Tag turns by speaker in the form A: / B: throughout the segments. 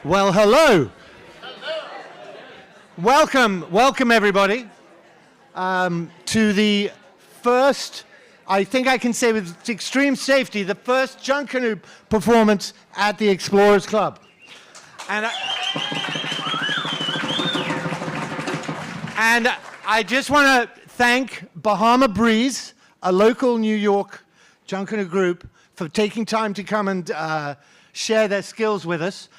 A: Well, hello. Welcome everybody to the first, I think I can say with extreme safety, the first Junkanoo performance at the Explorers Club. And I just want to thank Bahama Breeze, a local New York Junkanoo group, for taking time to come and share their skills with us.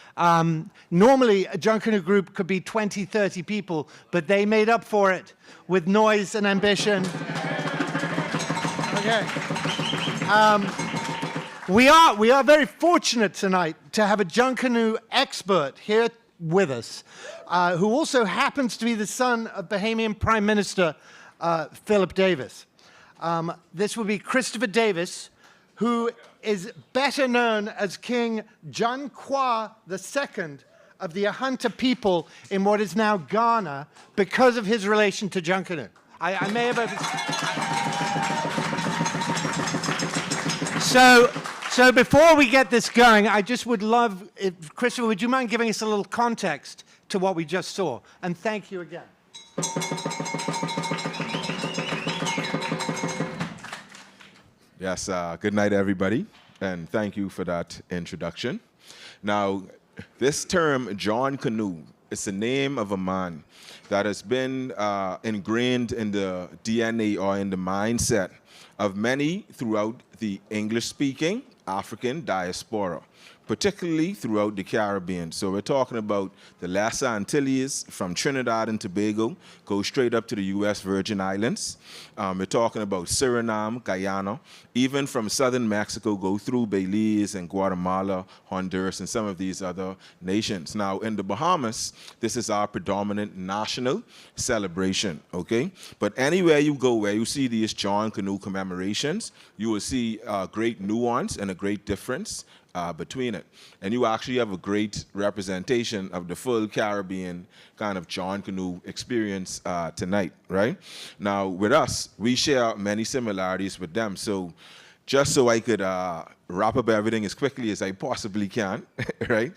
A: Normally, a Junkanoo group could be 20, 30 people, but they made up for it with noise and ambition. Okay. We are very fortunate tonight to have a Junkanoo expert here with us, who also happens to be the son of Bahamian Prime Minister Philip Davis. This will be Christopher Davis, who is better known as King John Kwa II of the Ahanta people in what is now Ghana because of his relation to Junkanoo. I may have... So before we get this going, I just would love, Christopher, would you mind giving us a little context to what we just saw? And thank you again.
B: Yes, good night, everybody, and thank you for that introduction. Now, this term, John Canoe, is the name of a man that has been ingrained in the DNA or in the mindset of many throughout the English-speaking African diaspora, particularly throughout the Caribbean. So we're talking about the Les Antilles from Trinidad and Tobago, go straight up to the U.S. Virgin Islands. We're talking about Suriname, Guyana, even from southern Mexico, go through Belize and Guatemala, Honduras, and some of these other nations. Now, in the Bahamas, this is our predominant national celebration, okay? But anywhere you go where you see these John Canoe commemorations, you will see great nuance and a great difference between it. And you actually have a great representation of the full Caribbean kind of John Canoe experience tonight, right? Now, with us, we share many similarities with them. So just so I could wrap up everything as quickly as I possibly can, right?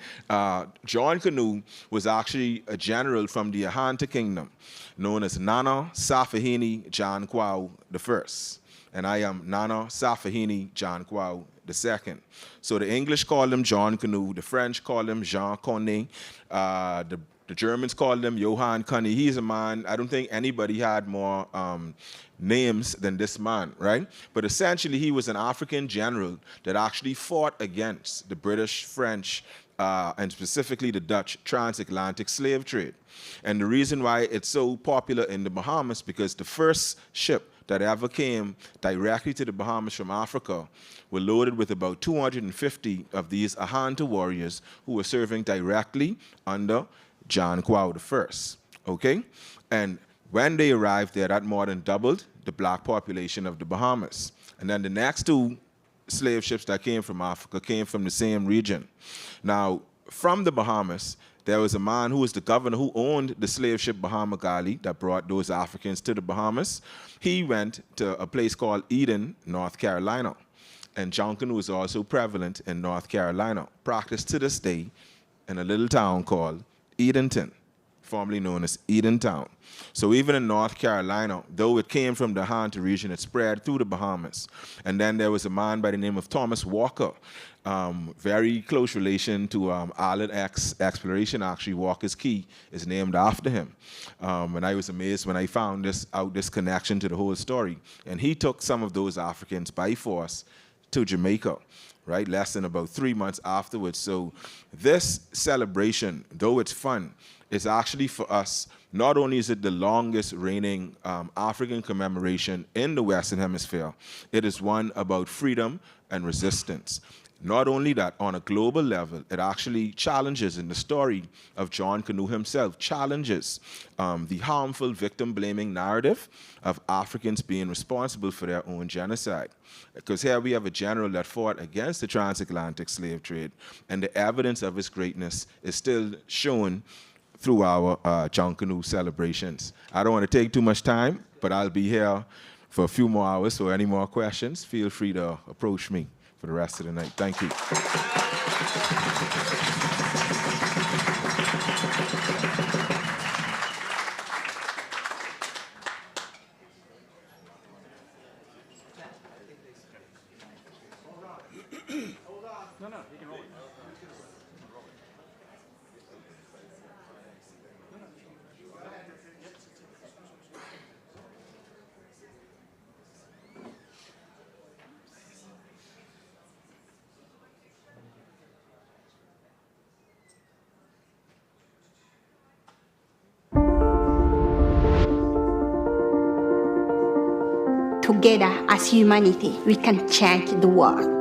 B: John Canoe was actually a general from the Ahanta Kingdom, known as Nana Safahini John Kwao I. And I am Nana Safahini John Kwao II. So the English call him John Canoe, the French call him Jean Conné, the Germans call him Johann Conné. He's a man, I don't think anybody had more names than this man, right? But essentially he was an African general that actually fought against the British, French, and specifically the Dutch transatlantic slave trade. And the reason why it's so popular in the Bahamas, because the first ship that ever came directly to the Bahamas from Africa were loaded with about 250 of these Ahanta warriors who were serving directly under John Kwao I, okay? And when they arrived there, that more than doubled the black population of the Bahamas. And then the next two slave ships that came from Africa came from the same region. Now, from the Bahamas, there was a man who was the governor who owned the slave ship Bahama Gali that brought those Africans to the Bahamas. He went to a place called Eden, North Carolina. And John Canoe is also prevalent in North Carolina, practiced to this day in a little town called Edenton, formerly known as Edentown. So even in North Carolina, though it came from the Haunted region, it spread through the Bahamas. And then there was a man by the name of Thomas Walker, very close relation to Island X Exploration. Actually, Walker's Key is named after him. And I was amazed when I found this connection to the whole story. And he took some of those Africans by force to Jamaica, right? Less than about 3 months afterwards. So this celebration, though it's fun, is actually for us, not only is it the longest reigning African commemoration in the Western Hemisphere, it is one about freedom and resistance. Not only that, on a global level, it actually challenges, in the story of John Canoe himself, challenges the harmful victim-blaming narrative of Africans being responsible for their own genocide. Because here we have a general that fought against the transatlantic slave trade, and the evidence of his greatness is still shown through our John Canoe celebrations. I don't want to take too much time, but I'll be here for a few more hours, so any more questions, feel free to approach me for the rest of the night. Thank you.
C: Together as humanity, we can change the world.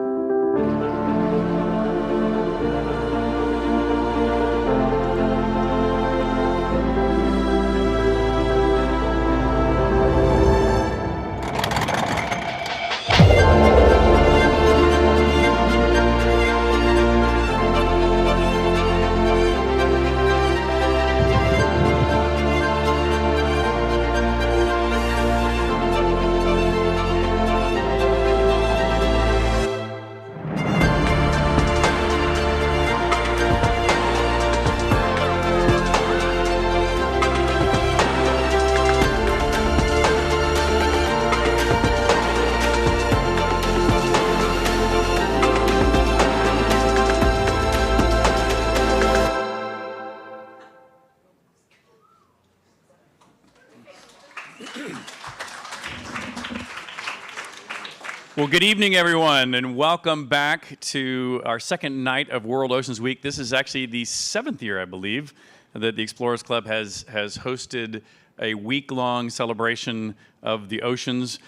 D: Well, good evening, everyone, and welcome back to our second night of World Oceans Week. This is actually the 7th year, I believe, that the Explorers Club has hosted a week-long celebration of the oceans.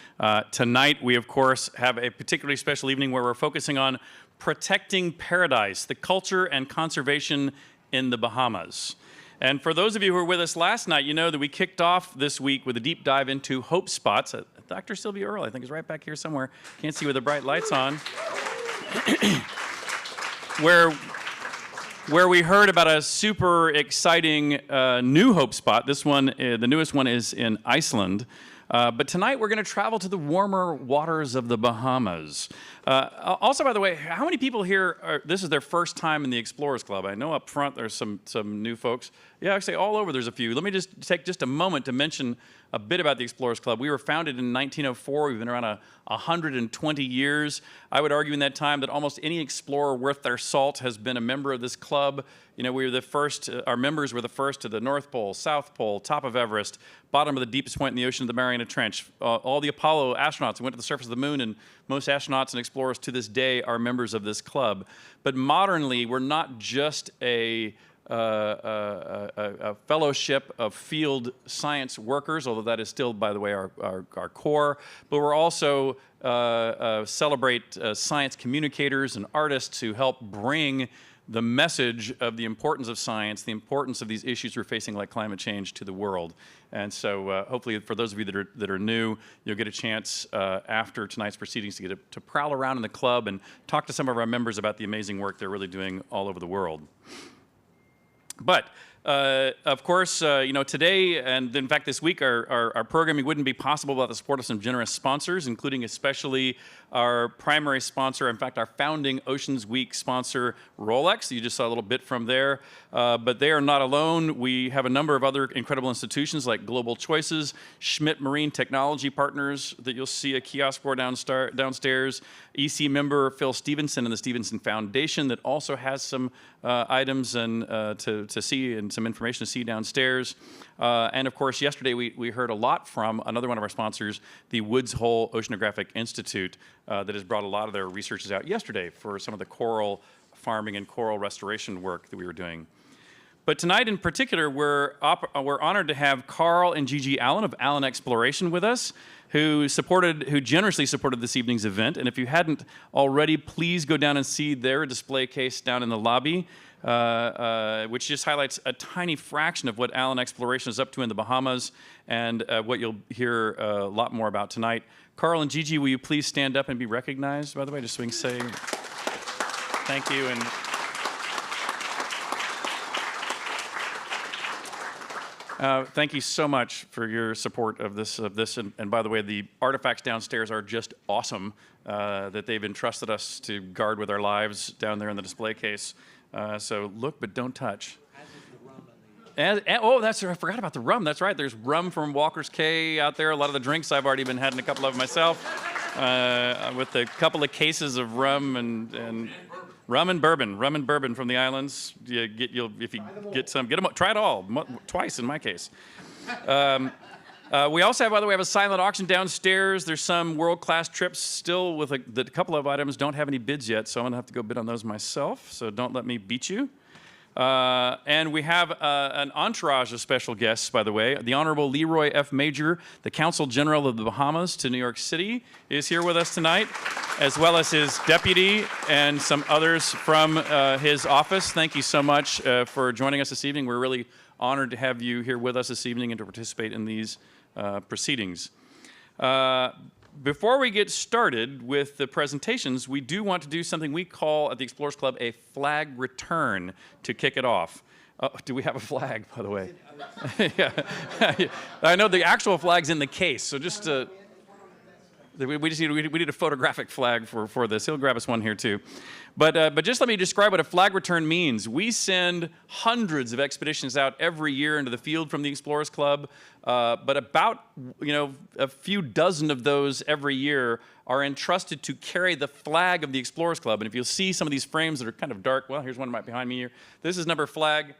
D: Tonight, we, of course, have a particularly special evening where we're focusing on protecting paradise, the culture and conservation in the Bahamas. And for those of you who were with us last night, you know that we kicked off this week with a deep dive into hope spots. Dr. Sylvia Earle, I think, is right back here somewhere. Can't see with the bright lights on. where we heard about a super exciting new hope spot. This one, the newest one, is in Iceland. But tonight we're going to travel to the warmer waters of the Bahamas. Also, by the way, how many people here, this is their first time in the Explorers Club? I know up front there's some new folks. Yeah, actually all over there's a few. Let me just take just a moment to mention a bit about the Explorers Club. We were founded in 1904. We've been around 120 years. I would argue in that time that almost any explorer worth their salt has been a member of this club. You know, we were the first, our members were the first to the North Pole, South Pole, top of Everest, bottom of the deepest point in the ocean of the Mariana Trench. All the Apollo astronauts went to the surface of the moon, and most astronauts and explorers to this day are members of this club. But modernly, we're not just a fellowship of field science workers, although that is still, by the way, our core, but we're also celebrate science communicators and artists who help bring the message of the importance of science, the importance of these issues we're facing like climate change to the world. And so hopefully for those of you that are new, you'll get a chance after tonight's proceedings to get to prowl around in the club and talk to some of our members about the amazing work they're really doing all over the world. But of course, today and in fact this week, our programming wouldn't be possible without the support of some generous sponsors, including especially our primary sponsor, in fact, our founding Oceans Week sponsor, Rolex. You just saw a little bit from there. But they are not alone. We have a number of other incredible institutions like Global Choices, Schmidt Marine Technology Partners that you'll see a kiosk for downstairs, EC member Phil Stevenson and the Stevenson Foundation that also has some items and to see and some information to see downstairs. And of course, yesterday we heard a lot from another one of our sponsors, the Woods Hole Oceanographic Institute, that has brought a lot of their researchers out yesterday for some of the coral farming and coral restoration work that we were doing. But tonight in particular, we're honored to have Carl and Gigi Allen of Allen Exploration with us, who generously supported this evening's event. And if you hadn't already, please go down and see their display case down in the lobby, which just highlights a tiny fraction of what Allen Exploration is up to in the Bahamas and what you'll hear a lot more about tonight. Carl and Gigi, will you please stand up and be recognized, by the way, just so we can say thank you. And thank you so much for your support of this. And by the way, the artifacts downstairs are just awesome that they've entrusted us to guard with our lives down there in the display case. So look, but don't touch. Oh, that's right. I forgot about the rum. That's right. There's rum from Walker's Cay out there. A lot of the drinks I've already been having a couple of myself, with a couple of cases of rum and rum and bourbon from the islands. If you get some, get them. Try it all twice in my case. We also have, by the way, a silent auction downstairs. There's some world-class trips still with a couple of items don't have any bids yet, so I'm gonna have to go bid on those myself. So don't let me beat you. And we have an entourage of special guests, by the way. The Honorable Leroy F. Major, the Consul General of the Bahamas to New York City, is here with us tonight, as well as his deputy and some others from his office. Thank you so much for joining us this evening. We're really honored to have you here with us this evening and to participate in these proceedings. Before we get started with the presentations, we do want to do something we call at the Explorers Club a flag return to kick it off. Do we have a flag, by the way? Yeah. I know the actual flag's in the case, so just we need a photographic flag for this. He'll grab us one here too. But just let me describe what a flag return means. We send hundreds of expeditions out every year into the field from the Explorers Club, but about a few dozen of those every year are entrusted to carry the flag of the Explorers Club. And if you'll see some of these frames that are kind of dark, well, here's one right behind me here. This is flag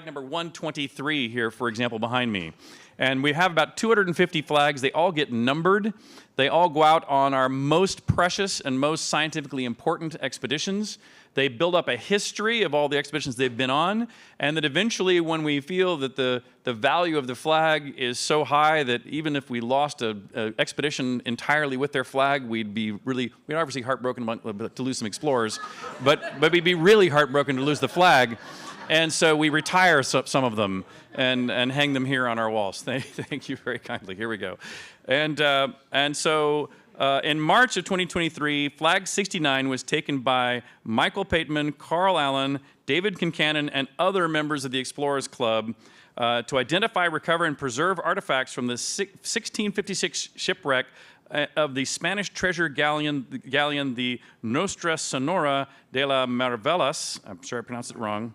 D: number 123 here, for example, behind me. And we have about 250 flags. They all get numbered. They all go out on our most precious and most scientifically important expeditions. They build up a history of all the expeditions they've been on, and that eventually when we feel that the value of the flag is so high that even if we lost an expedition entirely with their flag, we'd obviously heartbroken to lose some explorers, but we'd be really heartbroken to lose the flag. And so we retire some of them and hang them here on our walls. Thank you very kindly. Here we go. And so in March of 2023, Flag 69 was taken by Michael Pateman, Carl Allen, David Kincannon, and other members of the Explorers Club to identify, recover, and preserve artifacts from the 1656 shipwreck of the Spanish treasure galleon, the Nostra Senora de la Maravillas. I'm sure I pronounced it wrong.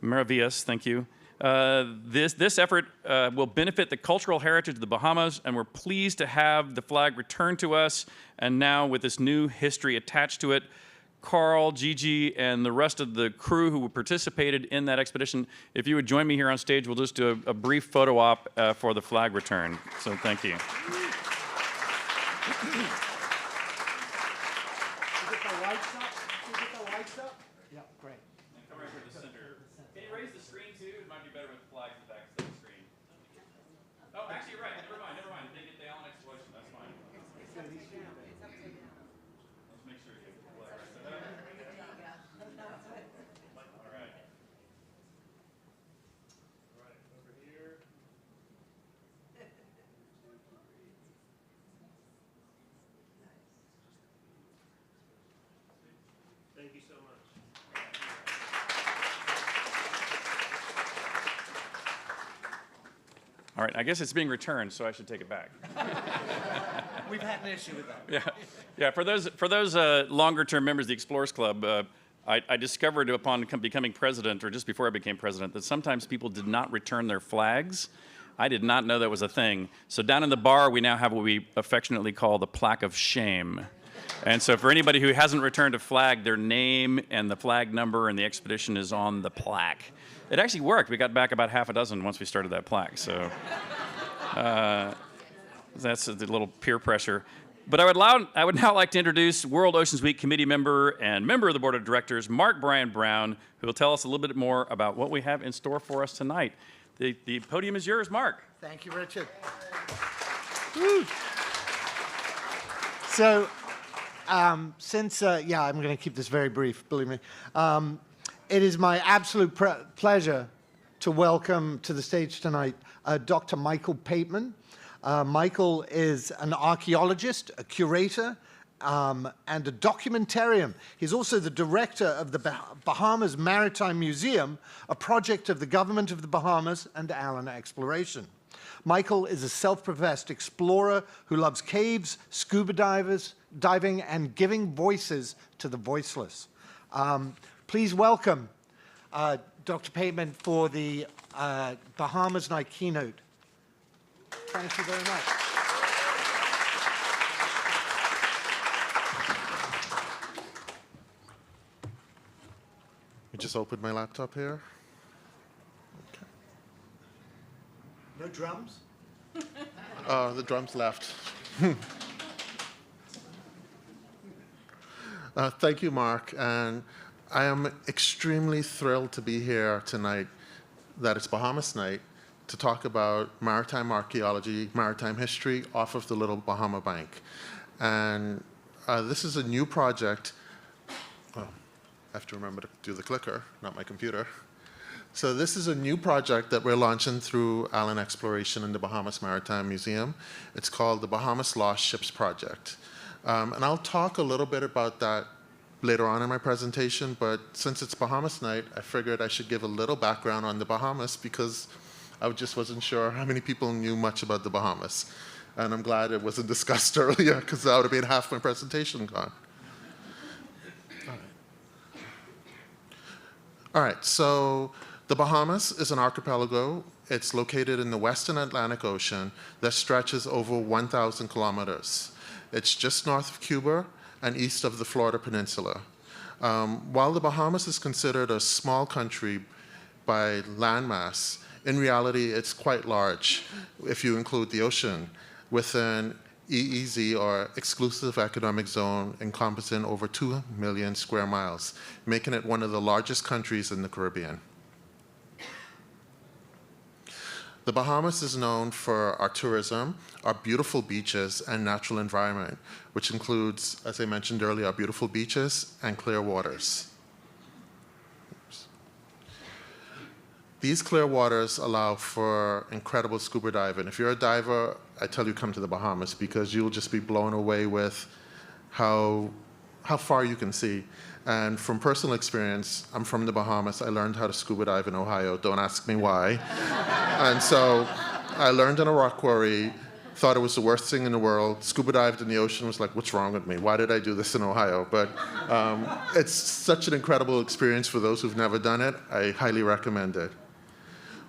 D: Maravillas, thank you. This effort will benefit the cultural heritage of the Bahamas, and we're pleased to have the flag returned to us, and now with this new history attached to it. Carl, Gigi, and the rest of the crew who participated in that expedition, if you would join me here on stage, we'll just do a brief photo op for the flag return. So thank you. All right, I guess it's being returned, so I should take it back.
A: We've had an issue with that.
D: Yeah. For those longer-term members of the Explorers Club, I discovered upon becoming president, or just before I became president, that sometimes people did not return their flags. I did not know that was a thing. So down in the bar, we now have what we affectionately call the plaque of shame. And so for anybody who hasn't returned a flag, their name and the flag number and the expedition is on the plaque. It actually worked. We got back about half a dozen once we started that plaque. So that's a little peer pressure. But I would now like to introduce World Oceans Week committee member and member of the board of directors, Mark Brian Brown, who will tell us a little bit more about what we have in store for us tonight. The podium is yours, Mark.
A: Thank you, Richard. Woo. So, I'm going to keep this very brief, believe me. It is my absolute pleasure to welcome to the stage tonight Dr. Michael Pateman. Michael is an archaeologist, a curator, and a documentarian. He's also the director of the Bahamas Maritime Museum, a project of the government of the Bahamas and Allen Exploration. Michael is a self-professed explorer who loves caves, scuba diving, and giving voices to the voiceless. Please welcome Dr. Pateman for the Bahamas Night keynote. Thank you very much.
E: I just opened my laptop here. Okay.
A: No drums?
E: The drums left. Thank you, Mark. And I am extremely thrilled to be here tonight, that it's Bahamas Night, to talk about maritime archaeology, maritime history off of the Little Bahama Bank. And this is a new project. Oh, I have to remember to do the clicker, not my computer. So this is a new project that we're launching through Allen Exploration and the Bahamas Maritime Museum. It's called the Bahamas Lost Ships Project. And I'll talk a little bit about that later on in my presentation, but since it's Bahamas Night, I figured I should give a little background on the Bahamas because I just wasn't sure how many people knew much about the Bahamas. And I'm glad it wasn't discussed earlier because that would have been half my presentation gone. All right, so the Bahamas is an archipelago. It's located in the Western Atlantic Ocean that stretches over 1,000 kilometers. It's just north of Cuba and east of the Florida Peninsula. While the Bahamas is considered a small country by landmass, in reality, it's quite large if you include the ocean, with an EEZ, or Exclusive Economic Zone, encompassing over 2 million square miles, making it one of the largest countries in the Caribbean. The Bahamas is known for our tourism, our beautiful beaches, and natural environment, which includes, as I mentioned earlier, our beautiful beaches and clear waters. These clear waters allow for incredible scuba diving. If you're a diver, I tell you come to the Bahamas because you'll just be blown away with how far you can see. And from personal experience, I'm from the Bahamas. I learned how to scuba dive in Ohio. Don't ask me why. And so I learned in a rock quarry, thought it was the worst thing in the world. Scuba dived in the ocean, was like, what's wrong with me? Why did I do this in Ohio? But it's such an incredible experience for those who've never done it. I highly recommend it.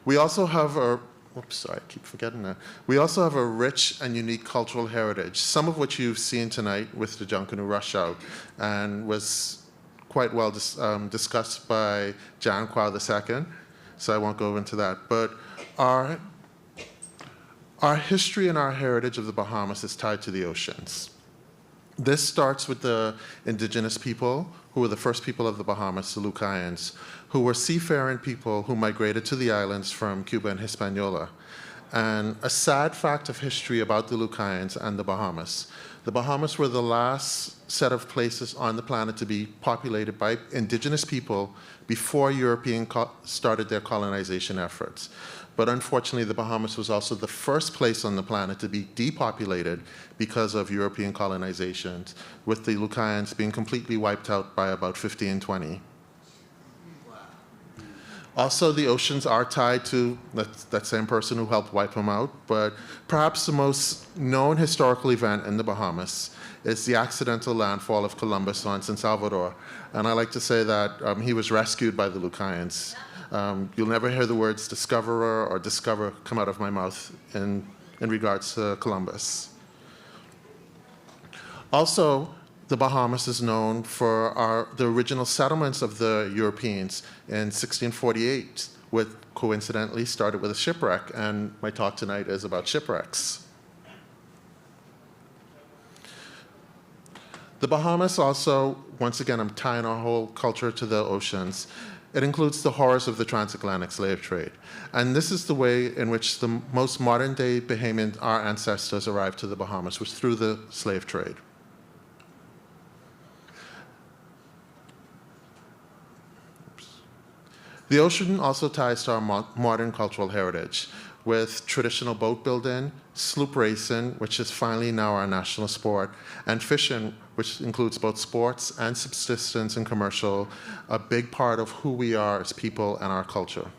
E: We also have I keep forgetting that. We also have a rich and unique cultural heritage, some of which you've seen tonight with the Junkanoo Rush Out, and was quite well discussed by Jan Kwao II, so I won't go into that. But our history and our heritage of the Bahamas is tied to the oceans. This starts with the indigenous people, who were the first people of the Bahamas, the Lucayans, who were seafaring people who migrated to the islands from Cuba and Hispaniola. And a sad fact of history about the Lucayans and the Bahamas were the last set of places on the planet to be populated by indigenous people before Europeans started their colonization efforts. But unfortunately, the Bahamas was also the first place on the planet to be depopulated because of European colonizations, with the Lucayans being completely wiped out by about 1520. Also, the oceans are tied to that same person who helped wipe them out, but perhaps the most known historical event in the Bahamas is the accidental landfall of Columbus on San Salvador. And I like to say that he was rescued by the Lucayans. You'll never hear the words discoverer or discover come out of my mouth in regards to Columbus. Also, the Bahamas is known for the original settlements of the Europeans in 1648, which coincidentally started with a shipwreck, and my talk tonight is about shipwrecks. The Bahamas also, once again, I'm tying our whole culture to the oceans. It includes the horrors of the transatlantic slave trade. And this is the way in which the most modern-day Bahamian, our ancestors, arrived to the Bahamas, was through the slave trade. The ocean also ties to our modern cultural heritage with traditional boat building, sloop racing, which is finally now our national sport, and fishing, which includes both sports and subsistence and commercial, a big part of who we are as people and our culture.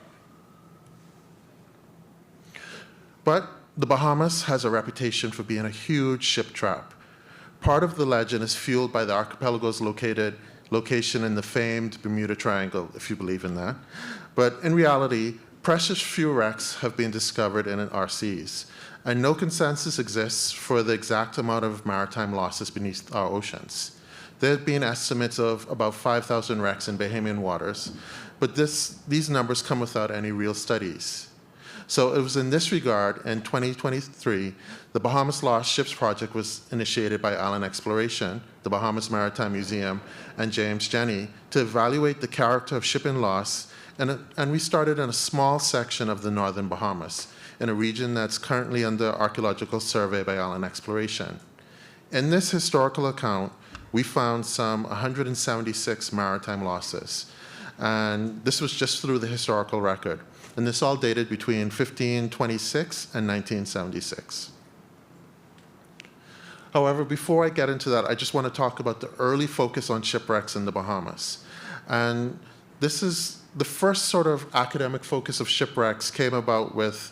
E: But the Bahamas has a reputation for being a huge ship trap. Part of the legend is fueled by the archipelago's location in the famed Bermuda Triangle, if you believe in that. But in reality, precious few wrecks have been discovered in our seas, and no consensus exists for the exact amount of maritime losses beneath our oceans. There have been estimates of about 5,000 wrecks in Bahamian waters, but these numbers come without any real studies. So it was in this regard, in 2023, the Bahamas Lost Ships Project was initiated by Allen Exploration, the Bahamas Maritime Museum, and James Jenney to evaluate the character of shipping loss, and we started in a small section of the northern Bahamas, in a region that's currently under archaeological survey by Allen Exploration. In this historical account, we found some 176 maritime losses, and this was just through the historical record. And this all dated between 1526 and 1976. However, before I get into that, I just want to talk about the early focus on shipwrecks in the Bahamas. And this is the first sort of academic focus of shipwrecks came about with,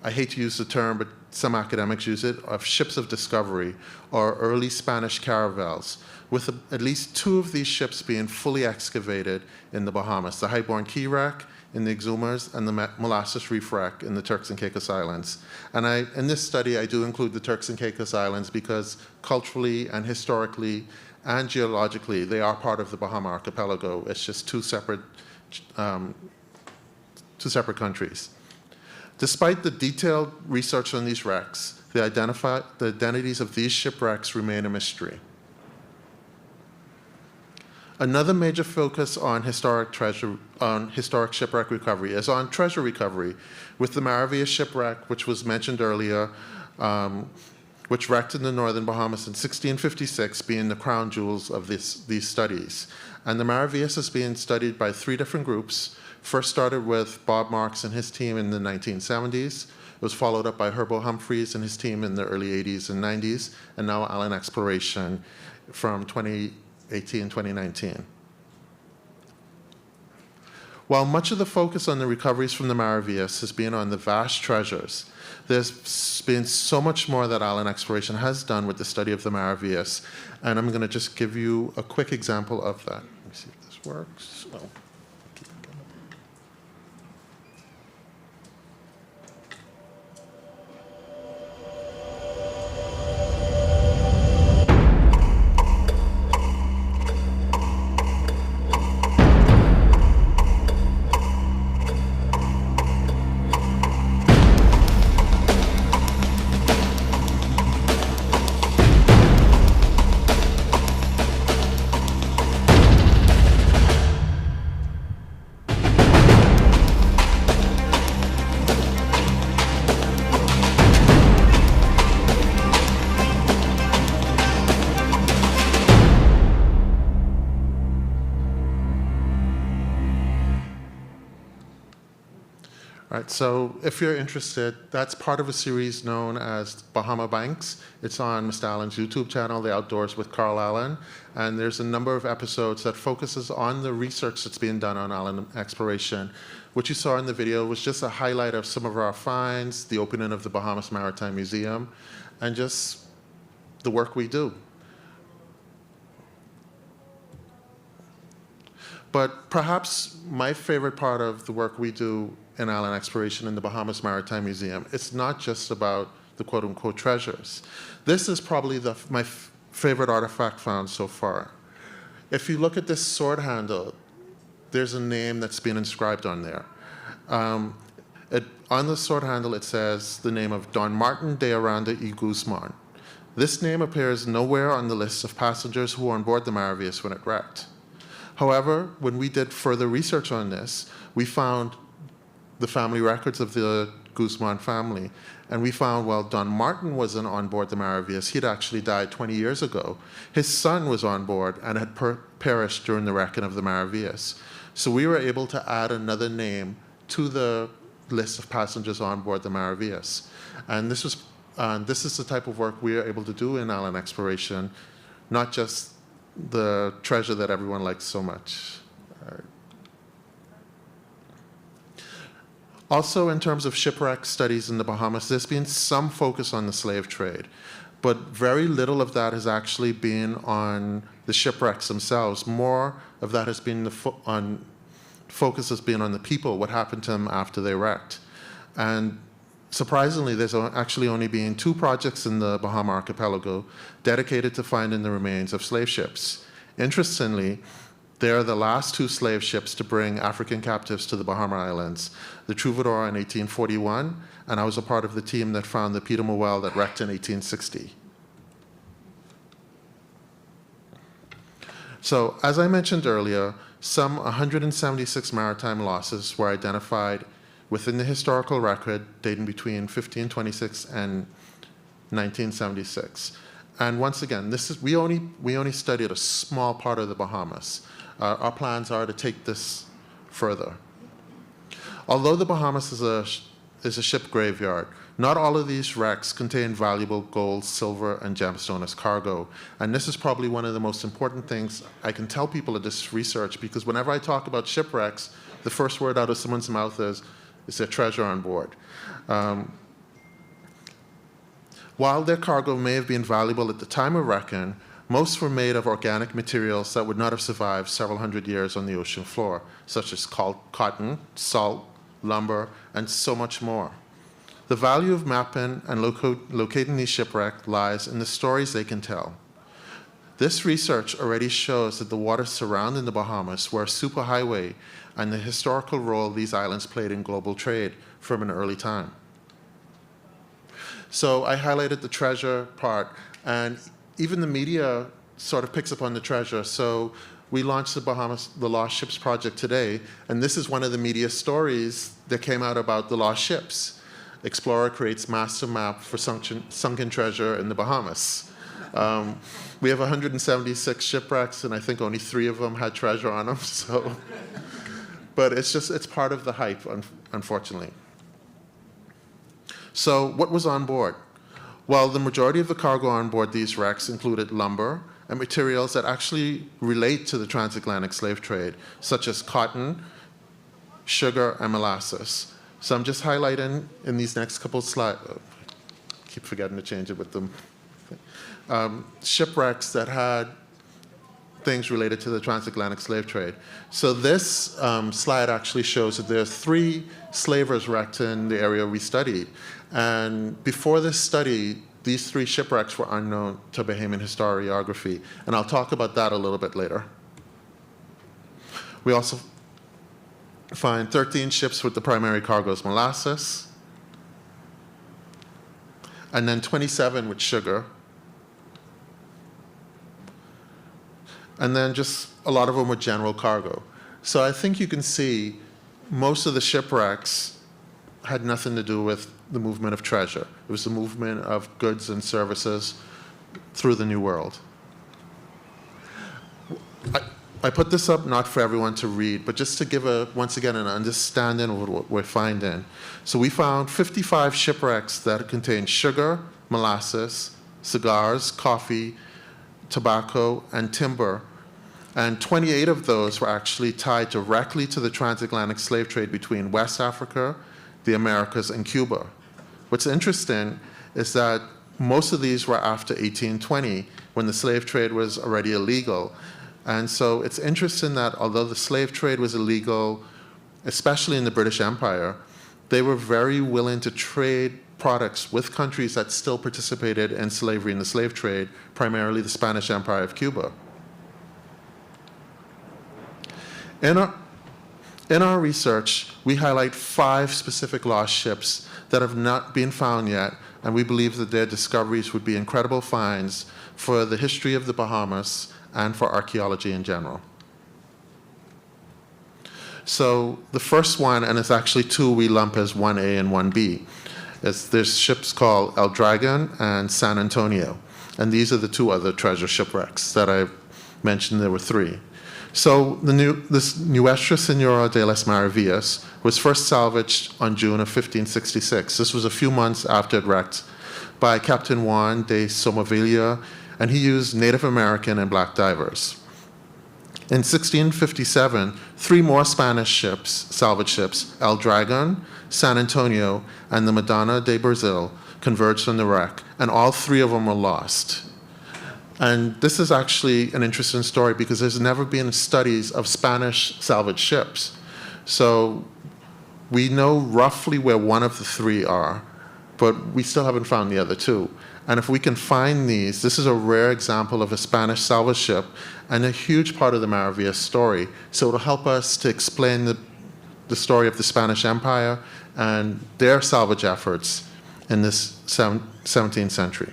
E: I hate to use the term, but some academics use it, of ships of discovery or early Spanish caravels, with at least two of these ships being fully excavated in the Bahamas, the Highborn Key Wreck in the Exumas and the Molasses Reef Wreck in the Turks and Caicos Islands. And in this study, I do include the Turks and Caicos Islands because culturally and historically and geologically, they are part of the Bahama Archipelago. It's just two separate countries. Despite the detailed research on these wrecks, the identities of these shipwrecks remain a mystery. Another major focus on historic shipwreck recovery is on treasure recovery, with the Maravillas shipwreck, which was mentioned earlier, which wrecked in the northern Bahamas in 1656, being the crown jewels of these studies. And the Maravillas is being studied by three different groups. First started with Bob Marks and his team in the 1970s. It was followed up by Herbo Humphreys and his team in the early 80s and 90s, and now Allen Exploration from 2018, 2019. While much of the focus on the recoveries from the Maravillas has been on the vast treasures, there's been so much more that Allen Exploration has done with the study of the Maravillas, and I'm going to just give you a quick example of that. Let me see if this works. Oh. Right, so if you're interested, that's part of a series known as Bahama Banks. It's on Mr. Allen's YouTube channel, The Outdoors with Carl Allen. And there's a number of episodes that focuses on the research that's being done on island exploration. What you saw in the video was just a highlight of some of our finds, the opening of the Bahamas Maritime Museum, and just the work we do. But perhaps my favorite part of the work we do in island exploration in the Bahamas Maritime Museum, it's not just about the quote-unquote treasures. This is probably my favorite artifact found so far. If you look at this sword handle, there's a name that's been inscribed on there. On the sword handle, it says the name of Don Martin de Aranda y Guzman. This name appears nowhere on the list of passengers who were on board the Maravillas when it wrecked. However, when we did further research on this, we found the family records of the Guzman family, and we found while Don Martin wasn't on board the Maravillas, he'd actually died 20 years ago. His son was on board and had perished during the wrecking of the Maravillas. So we were able to add another name to the list of passengers on board the Maravillas. And this is the type of work we are able to do in island exploration, not just the treasure that everyone likes so much. Also, in terms of shipwreck studies in the Bahamas, there's been some focus on the slave trade, but very little of that has actually been on the shipwrecks themselves. More of that has been focus has been on the people, what happened to them after they wrecked. And surprisingly, there's actually only been 2 projects in the Bahama archipelago dedicated to finding the remains of slave ships. Interestingly, they are the last 2 slave ships to bring African captives to the Bahama Islands, the Troubadour in 1841, and I was a part of the team that found the Peter Mowell that wrecked in 1860. So, as I mentioned earlier, some 176 maritime losses were identified within the historical record dating between 1526 and 1976. And once again, we only studied a small part of the Bahamas. Our plans are to take this further. Although the Bahamas is a ship graveyard, not all of these wrecks contain valuable gold, silver, and gemstone as cargo. And this is probably one of the most important things I can tell people at this research, because whenever I talk about shipwrecks, the first word out of someone's mouth is there treasure on board? While their cargo may have been valuable at the time of wrecking, most were made of organic materials that would not have survived several hundred years on the ocean floor, such as cotton, salt, lumber, and so much more. The value of mapping and locating these shipwrecks lies in the stories they can tell. This research already shows that the waters surrounding the Bahamas were a superhighway and the historical role these islands played in global trade from an early time. So I highlighted the treasure part, and even the media sort of picks up on the treasure. So we launched the Lost Ships Project today, and this is one of the media stories that came out about the lost ships. Explorer creates master map for sunken treasure in the Bahamas. We have 176 shipwrecks, and I think only 3 of them had treasure on them. So, but it's part of the hype, unfortunately. So what was on board? Well, the majority of the cargo on board these wrecks included lumber and materials that actually relate to the transatlantic slave trade, such as cotton, sugar, and molasses. So I'm just highlighting in these next couple slides, keep forgetting to change it with them, shipwrecks that had things related to the transatlantic slave trade. So this slide actually shows that there are 3 slavers wrecked in the area we studied. And before this study, these 3 shipwrecks were unknown to Bahamian historiography. And I'll talk about that a little bit later. We also find 13 ships with the primary cargoes molasses, and then 27 with sugar. And then just a lot of them with general cargo. So I think you can see most of the shipwrecks had nothing to do with the movement of treasure. It was the movement of goods and services through the New World. I put this up not for everyone to read, but just to give once again, an understanding of what we're finding. So we found 55 shipwrecks that contain sugar, molasses, cigars, coffee, tobacco, and timber. And 28 of those were actually tied directly to the transatlantic slave trade between West Africa, the Americas, and Cuba. What's interesting is that most of these were after 1820, when the slave trade was already illegal. And so it's interesting that although the slave trade was illegal, especially in the British Empire, they were very willing to trade products with countries that still participated in slavery in the slave trade, primarily the Spanish Empire of Cuba. In our research, we highlight 5 specific lost ships that have not been found yet, and we believe that their discoveries would be incredible finds for the history of the Bahamas and for archaeology in general. So the first one, and it's actually 2 we lump as 1A and 1B, there's ships called El Dragon and San Antonio. And these are the 2 other treasure shipwrecks that I mentioned. There were 3. So this Nuestra Senora de las Maravillas was first salvaged on June of 1566. This was a few months after it wrecked by Captain Juan de Somavilla, and he used Native American and black divers. In 1657, 3 more Spanish ships, salvage ships, El Dragon, San Antonio, and the Madonna de Brazil, converged on the wreck, and all 3 of them were lost. And this is actually an interesting story because there's never been studies of Spanish salvage ships. So we know roughly where one of the 3 are, but we still haven't found the other 2. And if we can find these, this is a rare example of a Spanish salvage ship and a huge part of the Maravillas story. So it'll help us to explain the story of the Spanish Empire and their salvage efforts in this 17th century.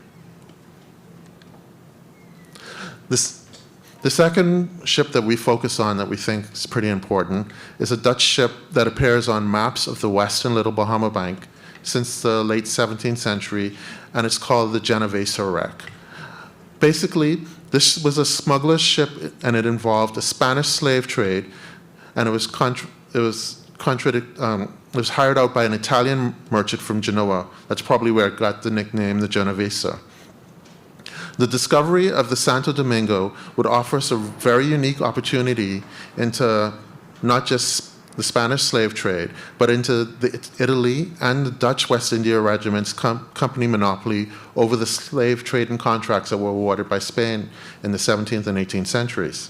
E: The second ship that we focus on that we think is pretty important is a Dutch ship that appears on maps of the western Little Bahama Bank since the late 17th century, and it's called the Genovesa wreck. Basically, this was a smuggler's ship, and it involved a Spanish slave trade, and it was hired out by an Italian merchant from Genoa. That's probably where it got the nickname the Genovesa. The discovery of the Santo Domingo would offer us a very unique opportunity into not just the Spanish slave trade, but into the Italy and the Dutch West India Regiment's company monopoly over the slave trade and contracts that were awarded by Spain in the 17th and 18th centuries.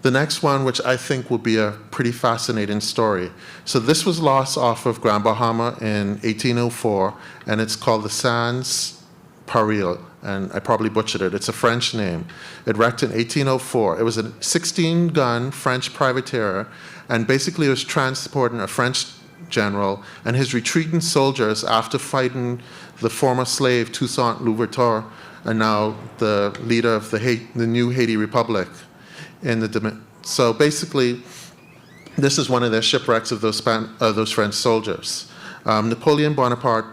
E: The next one, which I think will be a pretty fascinating story. So this was lost off of Grand Bahama in 1804, and it's called the Sans Pareil, and I probably butchered it. It's a French name. It wrecked in 1804. It was a 16-gun French privateer, and basically it was transporting a French general and his retreating soldiers after fighting the former slave Toussaint Louverture, and now the leader of the new Haiti Republic. So basically, this is one of their shipwrecks of those French soldiers. Napoleon Bonaparte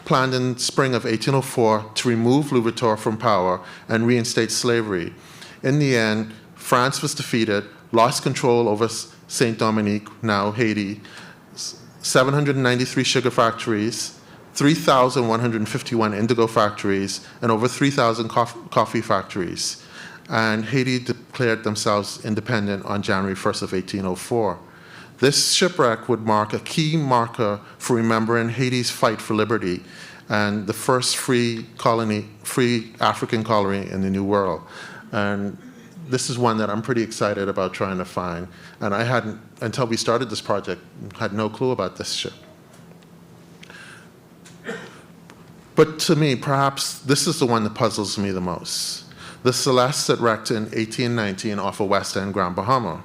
E: planned in spring of 1804 to remove Louverture from power and reinstate slavery. In the end, France was defeated, lost control over Saint Dominique, now Haiti, 793 sugar factories, 3,151 indigo factories, and over 3,000 coffee factories. And Haiti declared themselves independent on January 1st of 1804. This shipwreck would mark a key marker for remembering Haiti's fight for liberty and the first free African colony in the New World. And this is one that I'm pretty excited about trying to find. And I hadn't, until we started this project, had no clue about this ship. But to me, perhaps this is the one that puzzles me the most. The Celeste that wrecked in 1819 off of West End, Grand Bahama.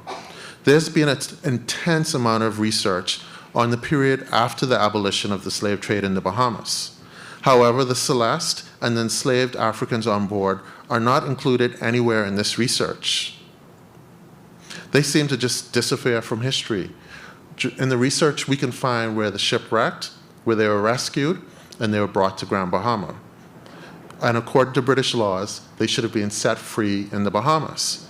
E: There's been an intense amount of research on the period after the abolition of the slave trade in the Bahamas. However, the Celeste and the enslaved Africans on board are not included anywhere in this research. They seem to just disappear from history. In the research, we can find where the ship wrecked, where they were rescued, and they were brought to Grand Bahama. and according to British laws, they should have been set free in the Bahamas.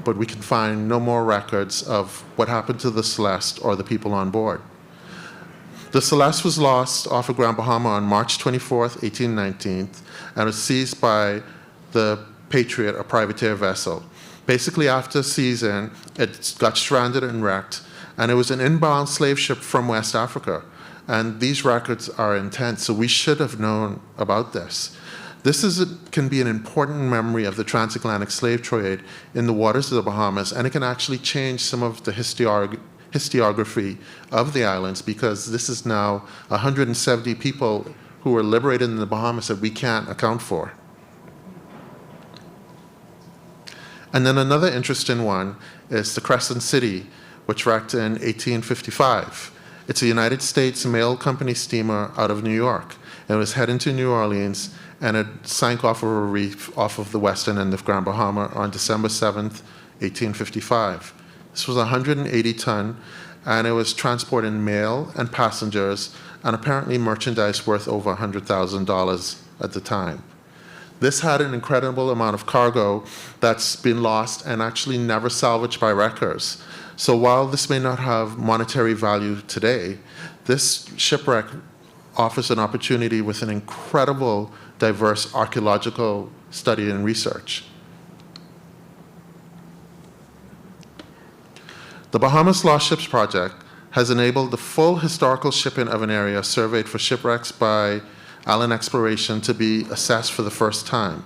E: But we can find no more records of what happened to the Celeste or the people on board. The Celeste was lost off of Grand Bahama on March 24th, 1819, and was seized by the Patriot, a privateer vessel. Basically, after seizing, it got stranded and wrecked, and it was an inbound slave ship from West Africa. And these records are intense, so we should have known about this. This can be an important memory of the transatlantic slave trade in the waters of the Bahamas, and it can actually change some of the historiography of the islands, because this is now 170 people who were liberated in the Bahamas that we can't account for. And then another interesting one is the Crescent City, which wrecked in 1855. It's a United States mail company steamer out of New York. It was heading to New Orleans, and it sank off of a reef off of the western end of Grand Bahama on December 7th, 1855. This was 180 ton, and it was transporting mail and passengers, and apparently merchandise worth over $100,000 at the time. This had an incredible amount of cargo that's been lost and actually never salvaged by wreckers. So while this may not have monetary value today, this shipwreck offers an opportunity with an incredible diverse archaeological study and research. The Bahamas Lost Ships Project has enabled the full historical shipping of an area surveyed for shipwrecks by Allen Exploration to be assessed for the first time.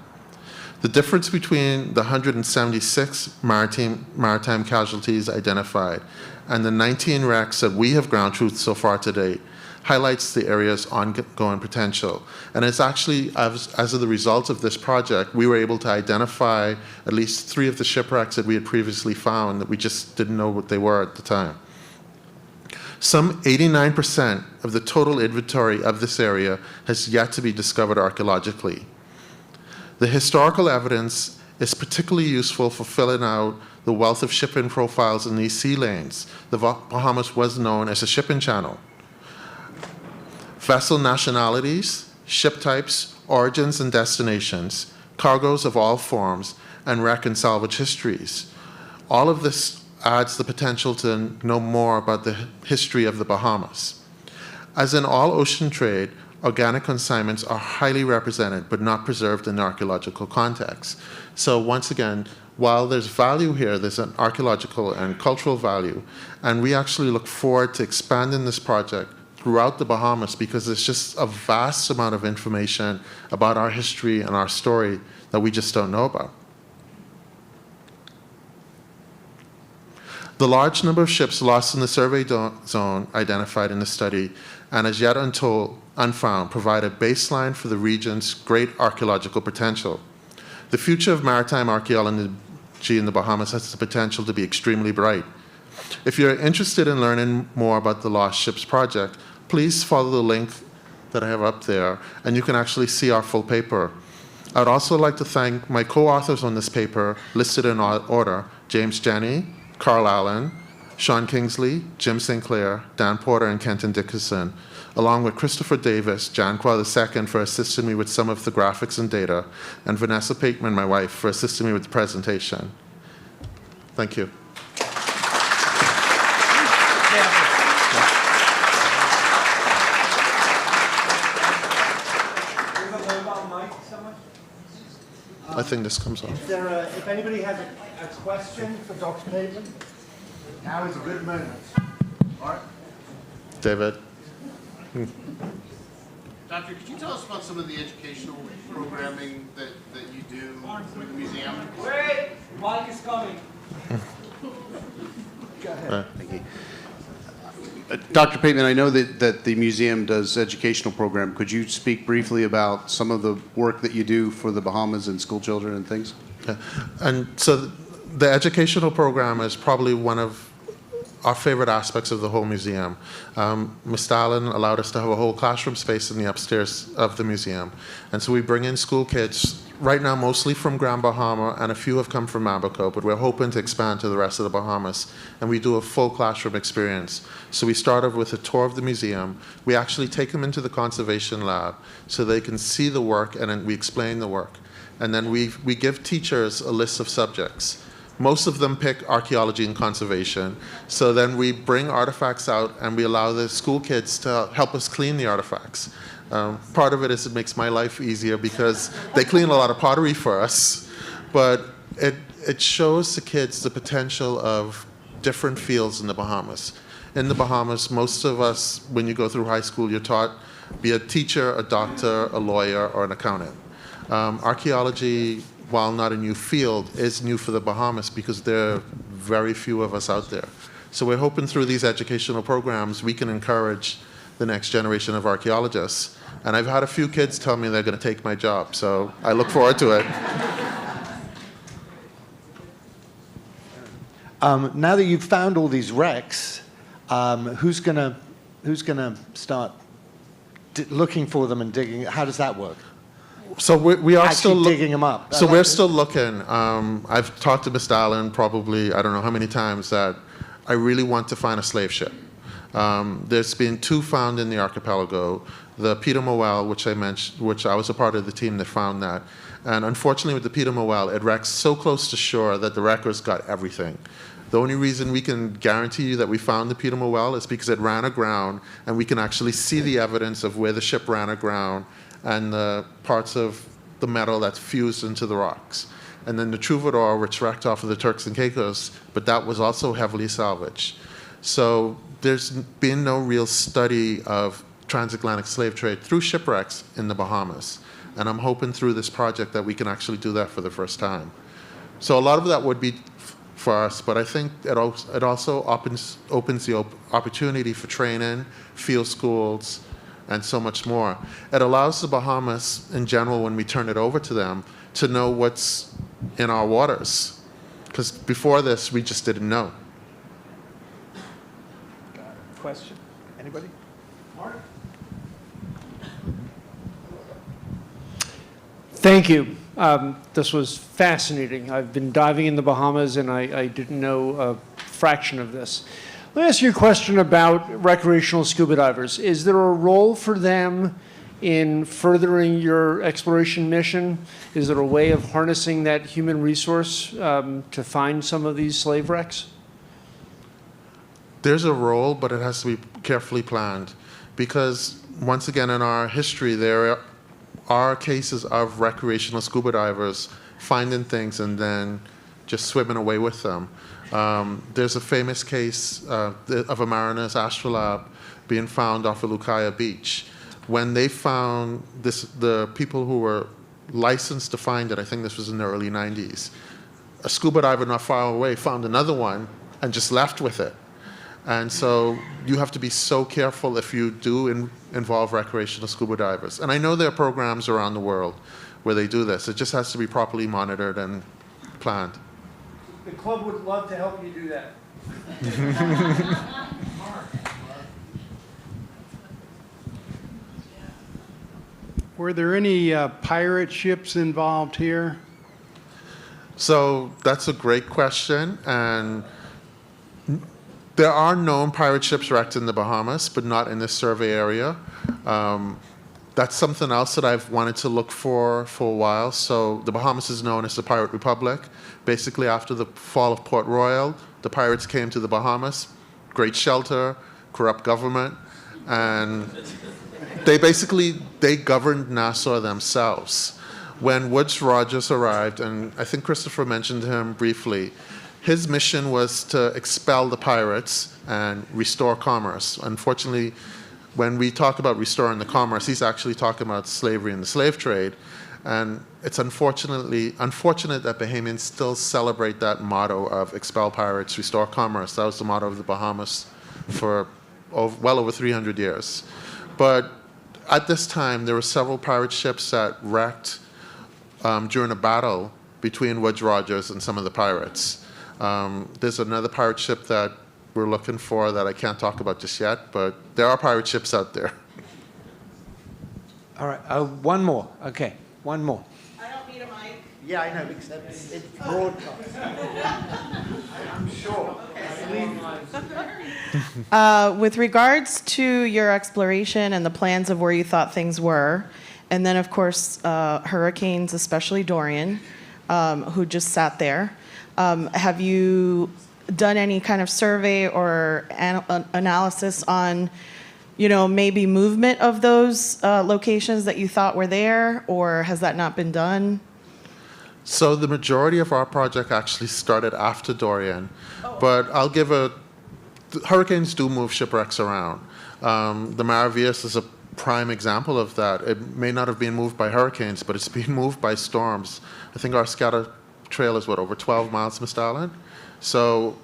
E: The difference between the 176 maritime casualties identified and the 19 wrecks that we have ground truth so far to date highlights the area's ongoing potential. And it's actually, as a result of this project, we were able to identify at least 3 of the shipwrecks that we had previously found that we just didn't know what they were at the time. Some 89% of the total inventory of this area has yet to be discovered archaeologically. The historical evidence is particularly useful for filling out the wealth of shipping profiles in these sea lanes. The Bahamas was known as a shipping channel. Vessel nationalities, ship types, origins and destinations, cargoes of all forms, and wreck and salvage histories. All of this adds the potential to know more about the history of the Bahamas. As in all ocean trade, organic consignments are highly represented but not preserved in archaeological context. So once again, while there's value here, there's an archaeological and cultural value, and we actually look forward to expanding this project throughout the Bahamas because there's just a vast amount of information about our history and our story that we just don't know about. The large number of ships lost in the survey zone identified in the study and as yet unfound provide a baseline for the region's great archaeological potential. The future of maritime archaeology in the Bahamas has the potential to be extremely bright. If you're interested in learning more about the Lost Ships Project, please follow the link that I have up there, and you can actually see our full paper. I'd also like to thank my co-authors on this paper, listed in order, James Jenney, Carl Allen, Sean Kingsley, Jim Sinclair, Dan Porter, and Kenton Dickinson, along with Christopher Davis, Janqua II, for assisting me with some of the graphics and data, and Vanessa Pateman, my wife, for assisting me with the presentation. Thank you. I think this comes on.
A: If anybody has a question for Dr. Pateman, now is a good moment. All right.
E: David.
F: Doctor, could you tell us about some of the educational programming that you do with the museum?
G: Wait, Mike is coming.
A: Go ahead.
F: Thank you. Dr. Pateman, I know that the museum does educational program. Could you speak briefly about some of the work that you do for the Bahamas and school children and things?
E: Yeah. And so the educational program is probably one of our favorite aspects of the whole museum. Ms. Allen allowed us to have a whole classroom space in the upstairs of the museum. And so we bring in school kids right now mostly from Grand Bahama, and a few have come from Abaco, but we're hoping to expand to the rest of the Bahamas. And we do a full classroom experience. So we start off with a tour of the museum. We actually take them into the conservation lab so they can see the work, and then we explain the work. And then we give teachers a list of subjects. Most of them pick archaeology and conservation. So then we bring artifacts out and we allow the school kids to help us clean the artifacts. Part of it is it makes my life easier because they clean a lot of pottery for us. But it shows the kids the potential of different fields in the Bahamas. In the Bahamas, most of us, when you go through high school, you're taught be a teacher, a doctor, a lawyer, or an accountant. Archaeology, while not a new field, is new for the Bahamas because there are very few of us out there. So we're hoping through these educational programs we can encourage the next generation of archaeologists. And I've had a few kids tell me they're going to take my job, so I look forward to it.
A: Now that you've found all these wrecks, who's gonna start looking for them and digging? How does that work?
E: So we are
A: Actually
E: still
A: digging them up.
E: So we're still looking. I've talked to Mr. Allen probably, I don't know how many times, that I really want to find a slave ship. There's been 2 found in the archipelago. The Peter Moel, which I mentioned, which I was a part of the team that found that. And unfortunately with the Peter Moel, it wrecks so close to shore that the wreckers got everything. The only reason we can guarantee you that we found the Peter Moel is because it ran aground, and we can actually see the evidence of where the ship ran aground and the parts of the metal that's fused into the rocks. And then the Troubadour, which wrecked off of the Turks and Caicos, but that was also heavily salvaged. So there's been no real study of transatlantic slave trade through shipwrecks in the Bahamas. And I'm hoping through this project that we can actually do that for the first time. So a lot of that would be for us, but I think it also opens the opportunity for training, field schools, and so much more. It allows the Bahamas in general, when we turn it over to them, to know what's in our waters. Because before this, we just didn't know.
A: Question? Anybody? Mark?
H: Thank you. This was fascinating. I've been diving in the Bahamas, and I didn't know a fraction of this. Let me ask you a question about recreational scuba divers. Is there a role for them in furthering your exploration mission? Is there a way of harnessing that human resource to find some of these slave wrecks?
E: There's a role, but it has to be carefully planned. Because once again, in our history, there are cases of recreational scuba divers finding things and then just swimming away with them. There's a famous case of a mariner's astrolabe being found off of Lucaya Beach. When they found this, the people who were licensed to find it, I think this was in the early 90s, a scuba diver not far away found another one and just left with it. And so you have to be so careful if you do involve recreational scuba divers. And I know there are programs around the world where they do this. It just has to be properly monitored and planned.
H: The club would love to help you do that.
I: Were there any pirate ships involved here?
E: So that's a great question. And there are known pirate ships wrecked in the Bahamas, but not in this survey area. That's something else that I've wanted to look for a while. So the Bahamas is known as the Pirate Republic. Basically, after the fall of Port Royal, the pirates came to the Bahamas. Great shelter, corrupt government, and they governed Nassau themselves. When Woodes Rogers arrived, and I think Christopher mentioned him briefly, his mission was to expel the pirates and restore commerce. Unfortunately, when we talk about restoring the commerce, he's actually talking about slavery and the slave trade. And it's unfortunate that Bahamians still celebrate that motto of expel pirates, restore commerce. That was the motto of the Bahamas for well over 300 years. But at this time, there were several pirate ships that wrecked during a battle between Woodes Rogers and some of the pirates. There's another pirate ship that we're looking for that I can't talk about just yet, but there are pirate ships out there.
A: All right, one more. Okay, one more.
G: I don't need a
A: Yeah, I know, except it's broadcast. I'm sure.
J: With regards to your exploration and the plans of where you thought things were, and then, of course, hurricanes, especially Dorian, who just sat there, have you done any kind of survey or analysis on, maybe movement of those locations that you thought were there, or has that not been done?
E: So the majority of our project actually started after Dorian, but I'll give hurricanes do move shipwrecks around. The Maravillas is a prime example of that. It may not have been moved by hurricanes, but it's been moved by storms. I think our scatter trail is over 12 miles, Mr. Allen? So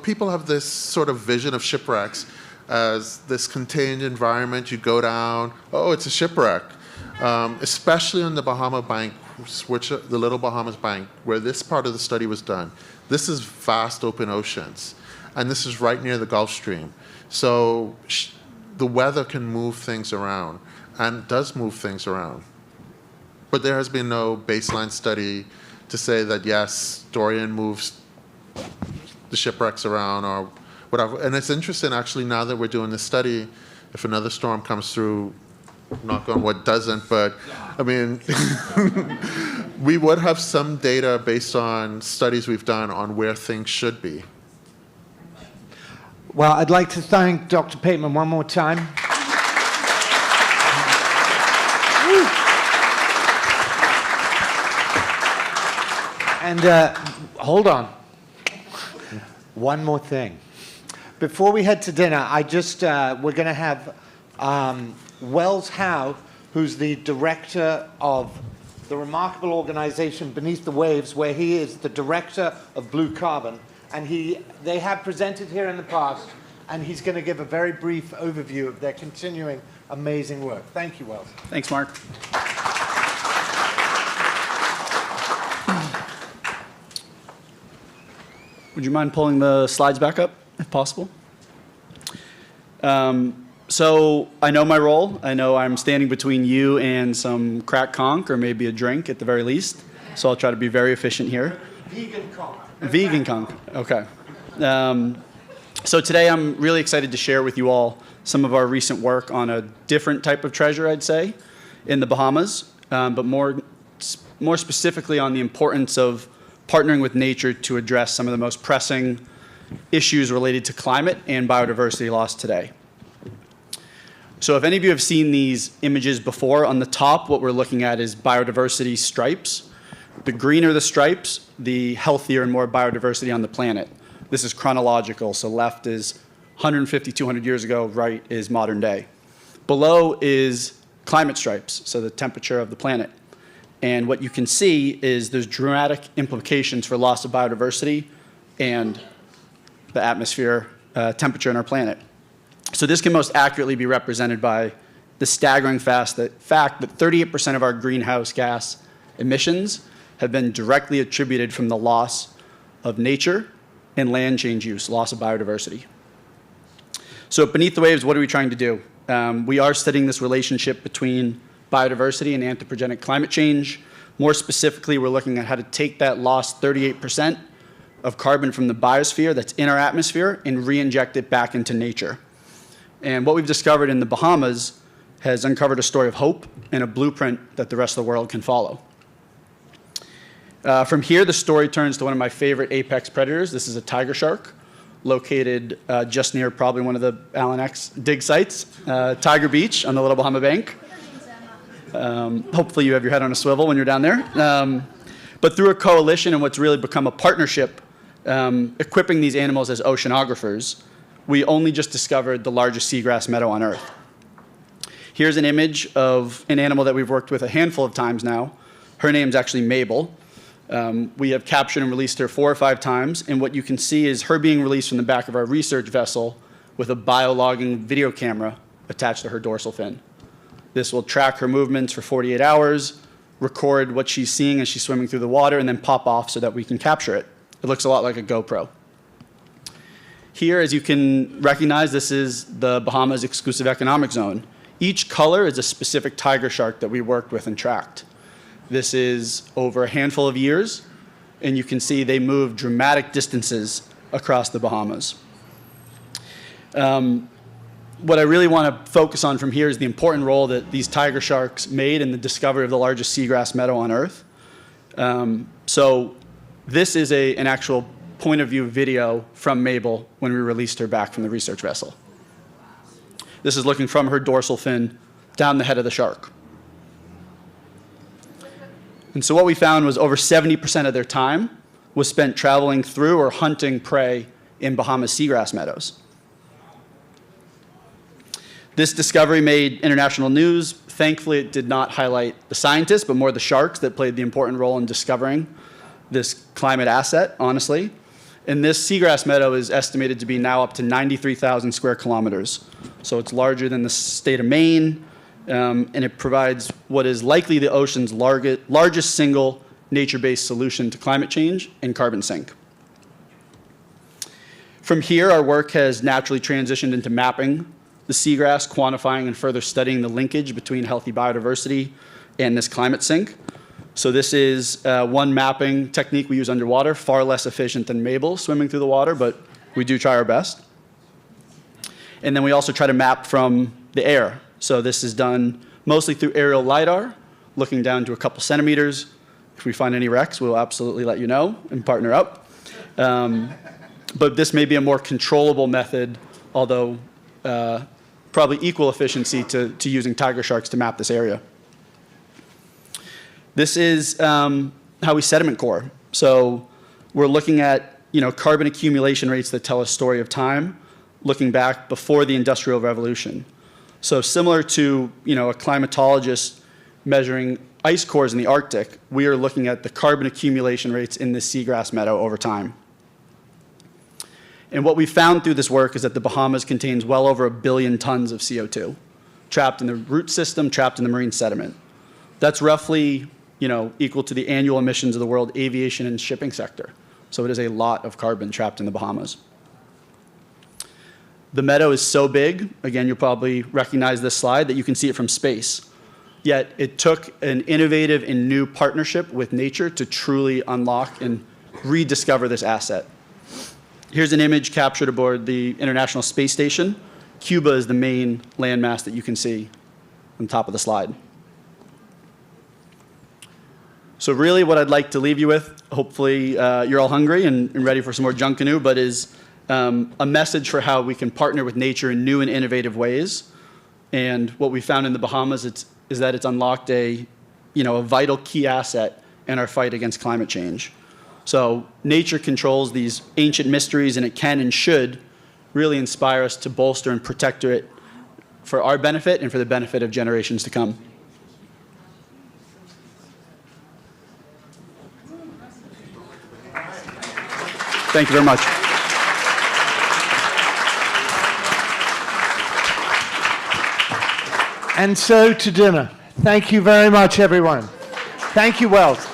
E: people have this sort of vision of shipwrecks as this contained environment. You go down, oh, it's a shipwreck. Especially on the Bahama Bank, the Little Bahamas Bank, where this part of the study was done. This is vast open oceans, and this is right near the Gulf Stream. So the weather can move things around, and does move things around. But there has been no baseline study to say that, yes, Dorian moves the shipwrecks around or whatever. And it's interesting, actually, now that we're doing this study, if another storm comes through, knock on wood, doesn't, but I mean, we would have some data based on studies we've done on where things should be.
A: Well, I'd like to thank Dr. Pateman one more time. And hold on. One more thing. Before we head to dinner, we're going to have Wells Howe, who's the director of the remarkable organization Beneath the Waves, where he is the director of Blue Carbon. And they have presented here in the past, and he's going to give a very brief overview of their continuing amazing work. Thank you, Wells.
K: Thanks, Mark. Would you mind pulling the slides back up, if possible? So I know my role. I know I'm standing between you and some crack conch, or maybe a drink at the very least. So I'll try to be very efficient here.
A: Vegan conch.
K: Vegan conch, okay. So today I'm really excited to share with you all some of our recent work on a different type of treasure, I'd say, in the Bahamas, but more specifically on the importance of partnering with nature to address some of the most pressing issues related to climate and biodiversity loss today. So if any of you have seen these images before, on the top what we're looking at is biodiversity stripes. The greener the stripes, the healthier and more biodiversity on the planet. This is chronological, so left is 150, 200 years ago, right is modern day. Below is climate stripes, so the temperature of the planet. And what you can see is there's dramatic implications for loss of biodiversity and the atmosphere temperature in our planet. So this can most accurately be represented by the staggering fact that 38% of our greenhouse gas emissions have been directly attributed from the loss of nature and land change use, loss of biodiversity. So Beneath the Waves, what are we trying to do? We are studying this relationship between biodiversity and anthropogenic climate change. More specifically, we're looking at how to take that lost 38% of carbon from the biosphere that's in our atmosphere and re-inject it back into nature. And what we've discovered in the Bahamas has uncovered a story of hope and a blueprint that the rest of the world can follow. From here, the story turns to one of my favorite apex predators. This is a tiger shark located just near probably one of the Allen X dig sites, Tiger Beach on the Little Bahama Bank. Hopefully you have your head on a swivel when you're down there. But through a coalition and what's really become a partnership, equipping these animals as oceanographers, we only just discovered the largest seagrass meadow on Earth. Here's an image of an animal that we've worked with a handful of times now. Her name's actually Mabel. We have captured and released her 4 or 5 times, and what you can see is her being released from the back of our research vessel with a biologging video camera attached to her dorsal fin. This will track her movements for 48 hours, record what she's seeing as she's swimming through the water, and then pop off so that we can capture it. It looks a lot like a GoPro. Here, as you can recognize, this is the Bahamas Exclusive Economic Zone. Each color is a specific tiger shark that we worked with and tracked. This is over a handful of years, and you can see they move dramatic distances across the Bahamas. What I really want to focus on from here is the important role that these tiger sharks made in the discovery of the largest seagrass meadow on Earth. So this is an actual point of view video from Mabel when we released her back from the research vessel. This is looking from her dorsal fin down the head of the shark. And so what we found was over 70% of their time was spent traveling through or hunting prey in Bahamas seagrass meadows. This discovery made international news. Thankfully, it did not highlight the scientists, but more the sharks that played the important role in discovering this climate asset, honestly. And this seagrass meadow is estimated to be now up to 93,000 square kilometers. So it's larger than the state of Maine, and it provides what is likely the ocean's largest single nature-based solution to climate change and carbon sink. From here, our work has naturally transitioned into mapping the seagrass, quantifying and further studying the linkage between healthy biodiversity and this climate sink. So this is one mapping technique we use underwater, far less efficient than Mabel swimming through the water, but we do try our best. And then we also try to map from the air. So this is done mostly through aerial LiDAR, looking down to a couple centimeters. If we find any wrecks, we'll absolutely let you know and partner up. But this may be a more controllable method, although probably equal efficiency to using tiger sharks to map this area. This is how we sediment core. So we're looking at carbon accumulation rates that tell a story of time, looking back before the Industrial Revolution. So similar to a climatologist measuring ice cores in the Arctic, we are looking at the carbon accumulation rates in this seagrass meadow over time. And what we found through this work is that the Bahamas contains well over 1 billion tons of CO2 trapped in the root system, trapped in the marine sediment. That's roughly equal to the annual emissions of the world aviation and shipping sector. So it is a lot of carbon trapped in the Bahamas. The meadow is so big, again, you'll probably recognize this slide, that you can see it from space. Yet it took an innovative and new partnership with nature to truly unlock and rediscover this asset. Here's an image captured aboard the International Space Station. Cuba is the main landmass that you can see on top of the slide. So really what I'd like to leave you with, hopefully you're all hungry and ready for some more Junkanoo, but is a message for how we can partner with nature in new and innovative ways. And what we found in the Bahamas is that it's unlocked a vital key asset in our fight against climate change. So nature controls these ancient mysteries, and it can and should really inspire us to bolster and protect it for our benefit and for the benefit of generations to come. Thank you very much.
A: And so to dinner. Thank you very much, everyone. Thank you, Wells.